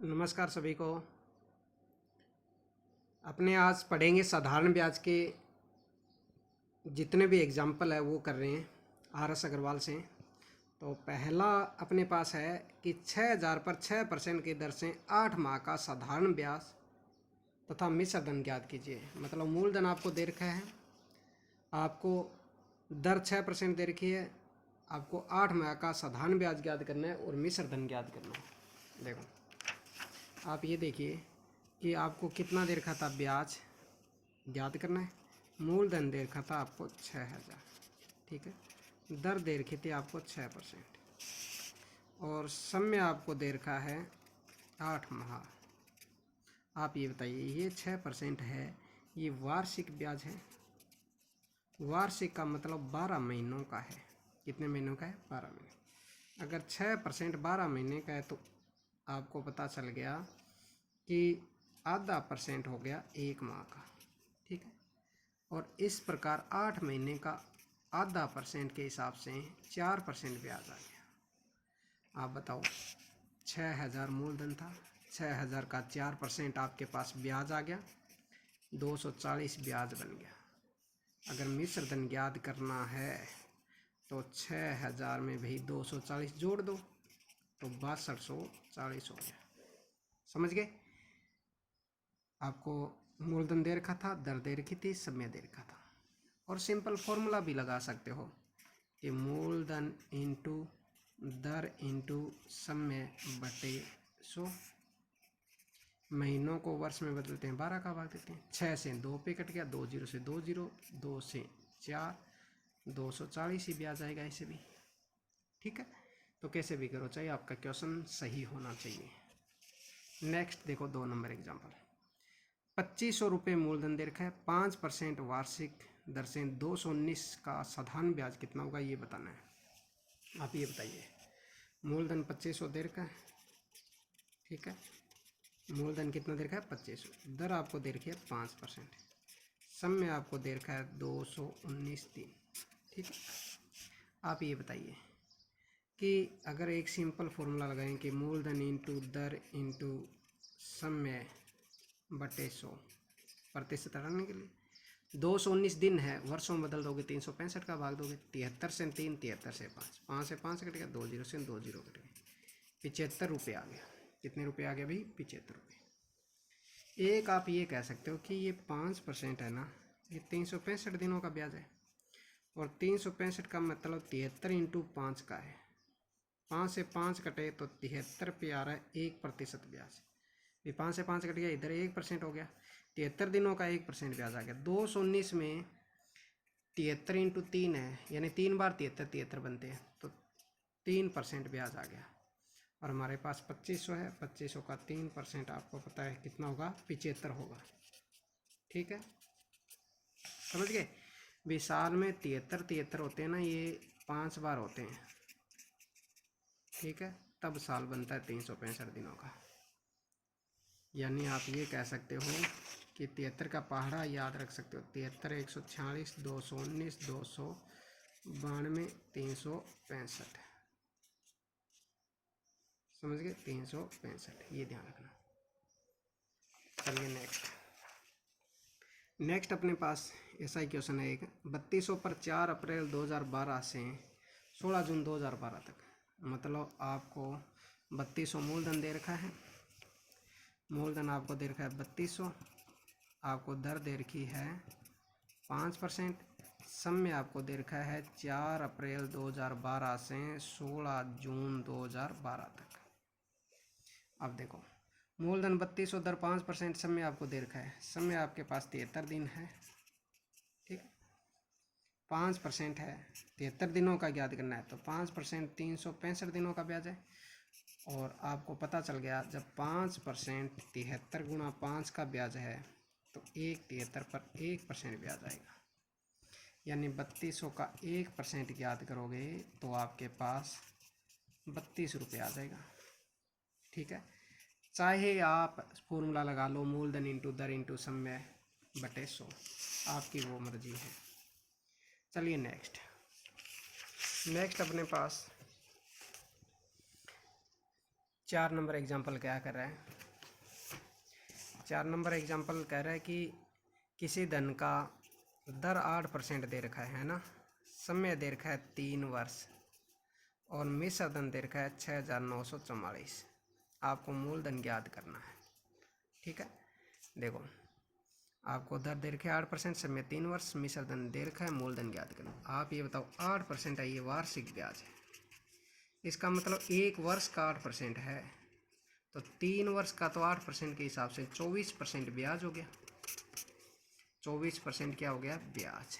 नमस्कार सभी को। अपने आज पढ़ेंगे साधारण ब्याज के जितने भी एग्जाम्पल है वो कर रहे हैं आर.एस. अग्रवाल से। तो पहला अपने पास है कि 6,000 पर 6% की दर से 8 माह का साधारण ब्याज तथा मिश्र धन ज्ञात कीजिए। मतलब मूलधन आपको दे रखा है, आपको दर 6% दे रखी है, आपको 8 माह का साधारण ब्याज ज्ञात करना है और मिश्र धन ज्ञात करना है। देखो आप ये देखिए कि आपको कितना दे रखा था ब्याज ज्ञात करना है। मूलधन दे रखा था आपको 6,000, ठीक है। दर दे रखी थी आपको 6% और समय आपको दे रखा है 8 माह। आप ये बताइए, ये 6% है, ये वार्षिक ब्याज है। वार्षिक का मतलब 12 महीनों का है। कितने महीनों का है? 12 महीने। अगर 6% 12 महीने का है तो आपको पता चल गया कि आधा % हो गया 1 माह का, ठीक है। और इस प्रकार 8 महीने का आधा % के हिसाब से 4% ब्याज आ गया। आप बताओ, 6,000 मूलधन था, 6,000 का 4% आपके पास ब्याज आ गया, 240 ब्याज बन गया। अगर मिश्र धन ज्ञात करना है तो 6,000 में भी 240 जोड़ दो तो 6240 हो गया। समझ गए? आपको मूलधन दे रखा था, दर दे रखी थी, समय दे रखा था। और सिंपल फॉर्मूला भी लगा सकते हो कि मूलधन इंटू दर इंटू समय बटे 100। महीनों को वर्ष में बदलते हैं, 12 का भाग देते हैं। 6 से 2 पे कट गया, 2 जीरो से 2 जीरो, 2 से 4, 240 ही ब्याज आएगा ऐसे भी, ठीक है। तो कैसे भी करो, चाहिए आपका क्वेश्चन सही होना चाहिए। नेक्स्ट देखो 2 नंबर एग्जाम्पल। 2500 रुपये मूलधन दे रखा है, 5% वार्षिक दर से 219 का साधारण ब्याज कितना होगा ये बताना है। आप ये बताइए, मूलधन 2500 दे रखा है, ठीक है। मूलधन कितना दे रखा है? 2500। दर आपको दे रखी है 5%। समय आपको दे रखा है 219 दिन, ठीक है। आप ये बताइए कि अगर एक सिंपल फॉर्मूला लगाएं कि मूलधन इंटू दर इंटू समय बटे 100 प्रतिशत हटाने के लिए 219 दिन है, वर्षों में बदल दोगे 365 का भाग दोगे, 73 से 3, 73 से 5, 5 से 5 कट गया, 2 जीरो से 2 जीरो कट गए, 75 रुपये आ गया। कितने रुपये आ गया भाई? 75 रुपये। एक आप ये कह सकते हो कि ये 5% है ना, ये 365 दिनों का ब्याज है और 365 का मतलब 73 इंटू 5 का है। 5 से 5 कटे तो 73 पे आ रहा है 1% ब्याज। ये 5 से 5 कट गया, इधर 1% हो गया, 73 दिनों का 1% ब्याज आ गया। 219 में 73 इंटू 3 है, यानी 3 बार 73 बनते हैं, तो 3% ब्याज आ गया। और हमारे पास 2500 है, 2500 का 3% आपको पता है कितना होगा? 75 होगा, ठीक है। समझ गए? भी साल में 73 होते हैं ना, ये 5 बार होते हैं, ठीक है। तब साल बनता है 365 दिनों का। यानी आप ये कह सकते हो कि 73 का पहाड़ा याद रख सकते हो, 73, 146, 219, 292, 365। समझ गए? 365, ये ध्यान रखना। चलिए नेक्स्ट अपने पास ऐसा ही क्वेश्चन है एक। 3200 पर 4 अप्रैल 2012 से 16 जून 2012 तक, मतलब आपको 3200 मूलधन दे रखा है। मूलधन आपको दे रखा है 3200, आपको दर दे रखी है 5%, समय आपको दे रखा है 4 अप्रैल 2012 से 16 जून 2012 तक। अब देखो, मूलधन 3200, दर 5%, समय आपको दे रखा है, समय आपके पास 73 दिन है, ठीक। 5% है, 73 दिनों का ज्ञात करना है, तो 5% 365 दिनों का ब्याज है। और आपको पता चल गया, जब 5% 73 गुणा 5 का ब्याज है तो 1/73 पर 1% ब्याज आएगा। यानी 3200 का 1% ज्ञात करोगे तो आपके पास 32 रुपये आ जाएगा, ठीक है। चाहे आप फॉर्मूला लगा लो, मूलधन इंटू दर इंटू समय बटे 100, आपकी वो मर्जी है। चलिए नेक्स्ट अपने पास 4 नंबर एग्जाम्पल क्या कर रहा है? 4 नंबर एग्जाम्पल कह रहा है कि किसी धन का दर 8% दे रखा है ना, समय दे रखा है 3 वर्ष और मिश्र धन दे रखा है 6,944। आपको मूलधन ज्ञात करना है। ठीक है, देखो आपको दर दे रखा है 8%, समय 3 वर्ष, मिश्र धन दे रखा है, मूलधन ज्ञात करना। आप ये बताओ 8% है, ये वार्षिक ब्याज है, इसका मतलब 1 वर्ष का 8% है, तो 3 वर्ष का तो 8% के हिसाब से 24% ब्याज हो गया। 24% क्या हो गया? ब्याज।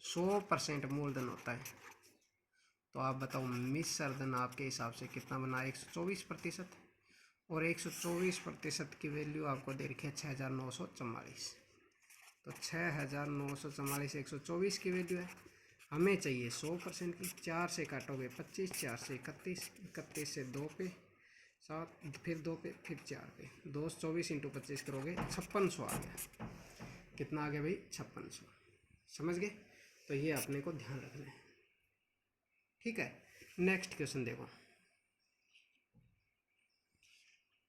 100% मूलधन होता है, तो आप बताओ मिश्र धन आपके हिसाब से कितना बना? 124%, और 124% की वैल्यू आपको दे रखी है 6,944। तो 6,944 124 की वैल्यू है, हमें चाहिए 100% की। 4 से काटोगे 25, 4 से 31, 31 से 2 पे 7, फिर 2 पे, फिर 4 पे, 224 इंटू 25 करोगे 5600 आ गया। कितना आ गया भाई? 5600। समझ गए? तो ये अपने को ध्यान रखना है। ठीक है, नेक्स्ट क्वेश्चन देखो।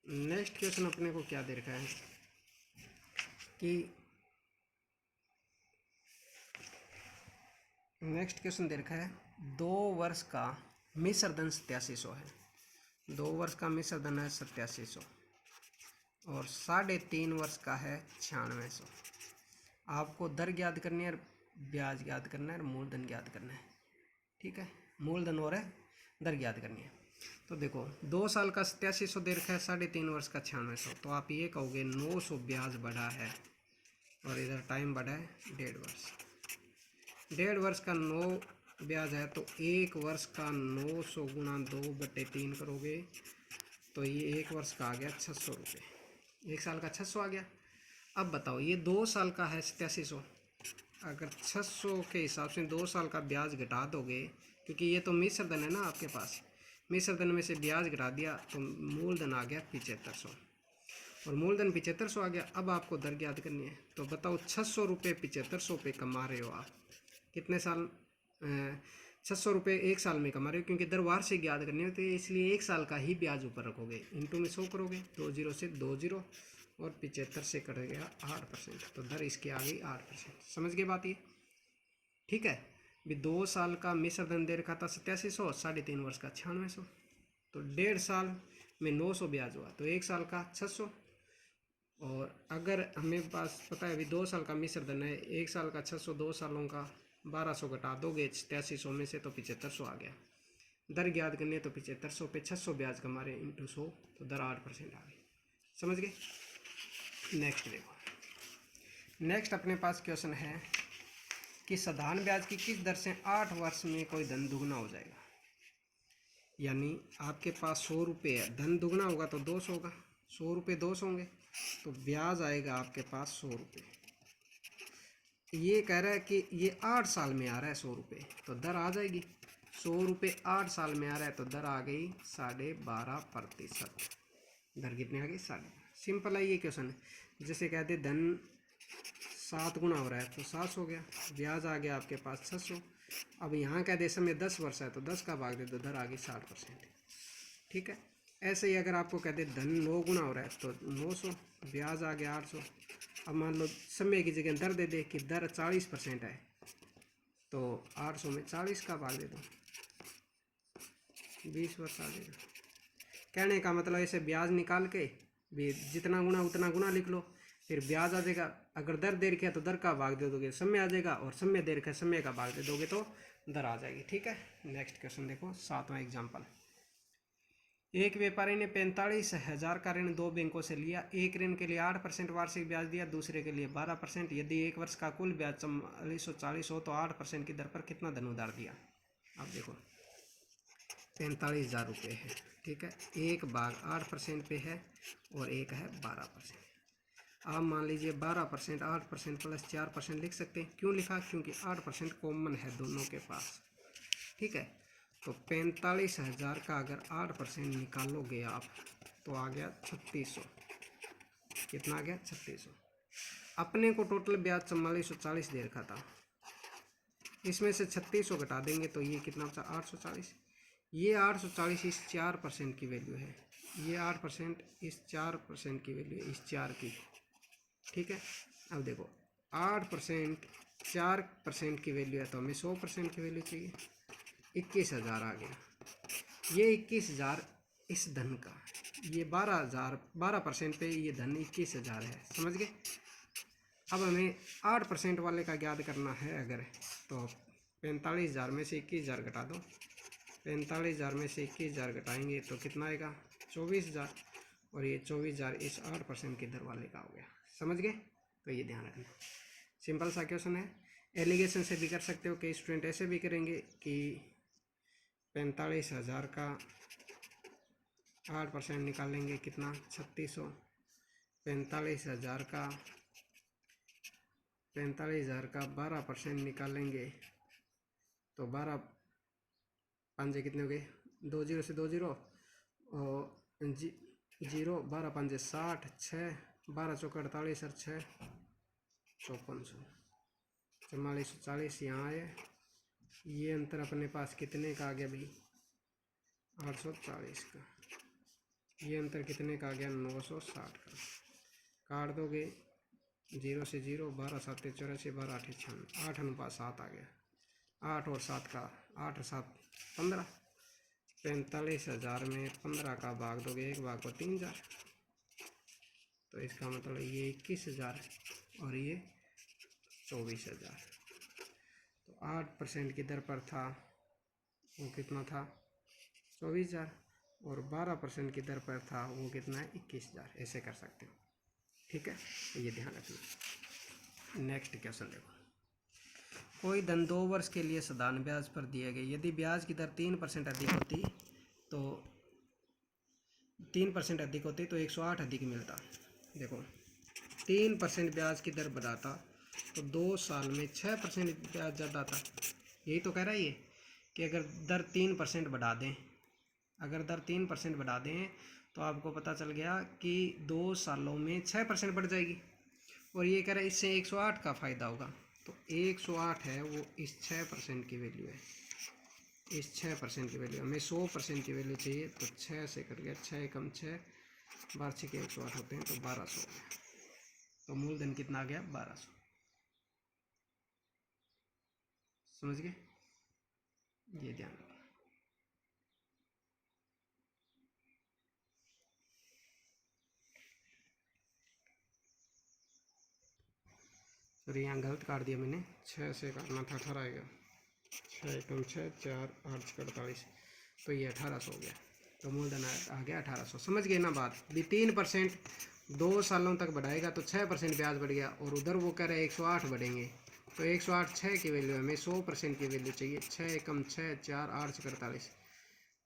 नेक्स्ट क्वेश्चन अपने को क्या दे रखा है कि नेक्स्ट क्वेश्चन दे रखा है 2 वर्ष का मिश्र धन 8700 है। 2 वर्ष का मिश्र धन है 8700 और 3.5 वर्ष का है 9600। आपको दर ज्ञात करनी है, ब्याज ज्ञात करना है और मूलधन ज्ञात करना है। ठीक है, मूलधन और दर ज्ञात करनी है। तो देखो 2 साल का 8700 दे रखा है, 3.5 वर्ष का 9600, तो आप ये कहोगे 900 ब्याज बढ़ा है और इधर टाइम बढ़ा है 1.5 वर्ष। 1.5 वर्ष का 9 ब्याज है, तो 1 वर्ष का 900 गुणा 2/3 करोगे तो ये 1 वर्ष का आ गया 600 रुपये। 1 साल का 600 आ गया। अब बताओ ये 2 साल का है 8700, अगर 600 के हिसाब से 2 साल का ब्याज घटा दोगे, क्योंकि ये तो मिश्र धन है ना आपके पास, मिश्र धन में से ब्याज घटा दिया तो मूलधन आ गया 7500 और मूलधन 7500 आ गया। अब आपको दर ज्ञात करनी है, तो बताओ 600 रुपये 7500 पे कमा रहे हो आप, कितने साल? 600 रुपये 1 साल में कमा रहे हो, क्योंकि दर वार्षिक ज्ञात करनी होती है, इसलिए 1 साल का ही ब्याज ऊपर रखोगे, इंटू में 100 करोगे, 2 0 से 2 0 और 75 से कट गया 8%, तो दर इसकी आ गई 8%। समझ गए बात ये? ठीक है, भी 2 साल का मिश्र धन दे रखा था 8700, 3.5 वर्ष का 9600, तो 1.5 साल में 900 ब्याज हुआ, तो 1 साल का 600। और अगर हमें पास पता है अभी 2 साल का मिश्र धन है, 1 साल का 600, 2 सालों का 1200 घटा दोगे 8700 में से तो 7500 आ गया। दर ज्ञात करनी है तो 7500 पे 600 ब्याज कमा रहे इंटू 100, तो दर 8% आ गई। समझ गए? नेक्स्ट देखो, नेक्स्ट अपने पास क्वेश्चन है कि साधारण ब्याज की किस दर से 8 वर्ष में कोई धन दुगना हो जाएगा। यानी आपके पास 100 रुपये है, धन दुगना होगा तो 200 होगा, 100 रुपये 200 होंगे, तो ब्याज आएगा आपके पास 100 रुपये। ये कह रहा है कि ये 8 साल में आ रहा है 100 रुपये, तो दर आ जाएगी 100 रुपये 8 साल में आ रहा है, तो दर आ गई 12.5%। दर कितने आ गई? 12.5। सिंपल है ये क्वेश्चन। जैसे कहते धन 7 गुना हो रहा है तो 700 हो गया, ब्याज आ गया आपके पास 600। अब यहाँ कह दे समय 10 वर्ष है तो 10 का भाग दे तो दर आ गई 60%। ठीक है, ऐसे ही अगर आपको कहते धन 9 गुना हो रहा है तो 900, ब्याज आ गया 800। अब मान लो समय की जगह दर दे दे कि दर 40% है, तो 800 में 40 का भाग दे दो, 20 वर्ष आ जाएगा। कहने का मतलब ऐसे ब्याज निकाल के भी जितना गुना उतना गुना लिख लो, फिर ब्याज आ जाएगा। अगर दर दे रखा है तो दर का भाग दे दोगे, समय आ जाएगा, और समय दे रखा है समय का भाग दे दोगे तो दर आ जाएगी। ठीक है, नेक्स्ट क्वेश्चन देखो, 7वां एग्जाम्पल। एक व्यापारी ने 45,000 का ऋण 2 बैंकों से लिया। एक ऋण के लिए 8% वार्षिक ब्याज दिया, दूसरे के लिए 12%। यदि 1 वर्ष का कुल ब्याज 4440 हो तो 8% की दर पर कितना धन उधार दिया। अब देखो 45,000 रुपये है, ठीक है, एक भाग 8% पे है और एक है 12%। आप मान लीजिए 12%, 8% प्लस 4% लिख सकते हैं। क्यों लिखा? क्योंकि 8% कॉमन है दोनों के पास। ठीक है, तो 45,000 का अगर 8% निकालोगे आप तो आ गया 3600। कितना आ गया? 3600। अपने को टोटल ब्याज 4440 दे रखा था, इसमें से 3600 घटा देंगे तो ये कितना बचा? 840। ये 840 इस 4% की वैल्यू है, ये 8%, इस 4% की वैल्यू है, इस 4 की, ठीक है। अब देखो 8% 4% की वैल्यू है तो हमें 100% की वैल्यू चाहिए, 21,000 आ गया। ये 21,000 इस धन का, ये 12,000, 12% पे ये धन 21,000 है, समझ गए। अब हमें 8% वाले का ज्ञात करना है अगर, तो 45,000 में से 21,000 घटा दो, 45,000 में से 21,000 घटाएंगे तो कितना आएगा 24,000, और ये 24,000 इस 8% के दर वाले का हो गया, समझ गए। तो ये ध्यान रखना, सिंपल सा क्वेश्चन है। एलिगेशन से भी कर सकते हो, कई स्टूडेंट ऐसे भी करेंगे कि 45,000 का 8% निकालेंगे कितना 3600, 45,000 का 12% निकालेंगे तो 12 पंजे कितने हो गए, 2 जीरो से 2 जीरो और जीरो, 12 पंजे 60, 6 12 चौका 48 और 6 5400, 4440 यहाँ आए। ये अंतर अपने पास कितने का आ गया भाई 840 का, ये अंतर कितने का आ गया 960 का। काट दोगे 0 से 0, 12 7 84, 12 8 96, 8:7 आ गया। 8 और 7 का 8 और 7 15, 45,000 में 15 का भाग दोगे, एक भाग को 3,000, तो इसका मतलब ये 21,000 और ये 24,000। तो 8% की दर पर था वो कितना था 24,000, और 12% की दर पर था वो कितना है 21,000, ऐसे कर सकते हो, ठीक है। तो ये ध्यान रखना। नेक्स्ट क्वेश्चन देखो, कोई धन 2 वर्ष के लिए साधारण ब्याज पर दिया गया, यदि ब्याज की दर 3% अधिक होती तो 3% अधिक होती तो 108 अधिक मिलता। देखो 3% ब्याज की दर बढ़ाता तो 2 साल में 6% ब्याज ज़्यादा आता। यही तो कह रहा है ये कि अगर दर 3% बढ़ा दें, अगर दर 3% बढ़ा दें तो आपको पता चल गया कि 2 सालों में 6% बढ़ जाएगी, और ये कह रहा है इससे 108 का फ़ायदा होगा। तो 108 है वो इस 6% की वैल्यू है, इस 6% की वैल्यू, हमें 100% की वैल्यू चाहिए तो 6 से कट गया, 6 कम 6 12 के 108 होते हैं तो 1200 हो गया। तो मूलधन कितना आ गया 1200, समझ गए, ये ध्यान रखना। सॉरी यहाँ गलत काट दिया मैंने, 6 से काटना था 18 आएगा, 6 कम 6 4 8 48, तो ये 1800 हो गया। तो मूलधन आ गया 1800, समझ गए ना बात भी। 3% 2 सालों तक बढ़ाएगा तो 6% ब्याज बढ़ गया, और उधर वो कह रहे हैं 108 बढ़ेंगे, तो 108 6 की वैल्यू है, हमें 100% की वैल्यू चाहिए। 6 कम 6 4 8 48,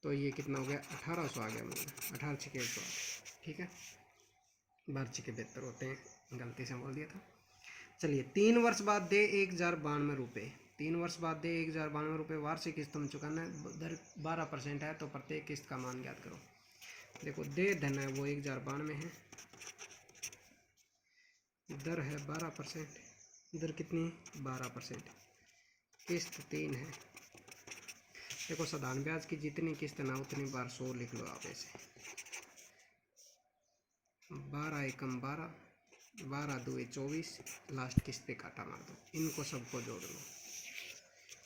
तो ये कितना हो गया 1800 आ गया मूलधन, 18 के 108, ठीक है। 12 के 72 होते हैं, गलती से बोल दिया था। चलिए 3 वर्ष बाद दे 1,092 रुपये, 3 वर्ष बाद दे 1,092 रुपये, वार्षिक किस्त में चुकाना है, दर 12% है तो प्रत्येक किस्त का मान ज्ञात करो। देखो दे धन है वो 1,092 है, दर है 12%, दर कितनी 12%, किस्त 3 है। देखो साधारण ब्याज की जितनी किस्त ना उतनी बार 100 लिख लो आप ऐसे, 12 एकम 12, 12 दूए 24, लास्ट किस्त पे काटा मार दो, इनको सबको जोड़ लो,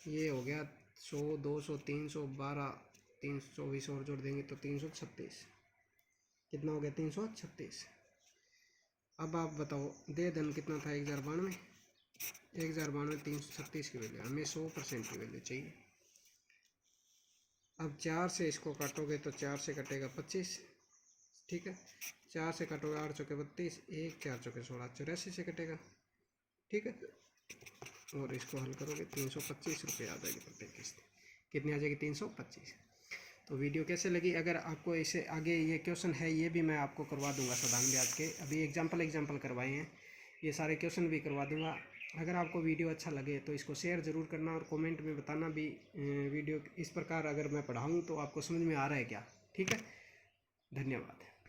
ये हो गया 100 200 300 12 324 और जोड़ देंगे तो 336, कितना हो गया 336। अब आप बताओ दे धन कितना था 1,092, 1,092 336 की वैल्यू, हमें 100% की वैल्यू चाहिए। अब 4 से इसको काटोगे तो 4 से कटेगा 25, ठीक है, 4 से काटोगे 8 चौके 32, 1 4 चौके 16, 84 से कटेगा, ठीक है। और इसको हल करोगे 325 रुपये आ जाएगी प्रत्येक किस्त, कितनी आ जाएगी 325। तो वीडियो कैसे लगी, अगर आपको इसे आगे ये क्वेश्चन है ये भी मैं आपको करवा दूंगा साधारण ब्याज के, अभी एग्जाम्पल करवाए हैं, ये सारे क्वेश्चन भी करवा दूंगा। अगर आपको वीडियो अच्छा लगे तो इसको शेयर ज़रूर करना, और कमेंट में बताना भी वीडियो इस प्रकार अगर मैं पढ़ाऊँ तो आपको समझ में आ रहा है क्या, ठीक है। धन्यवाद।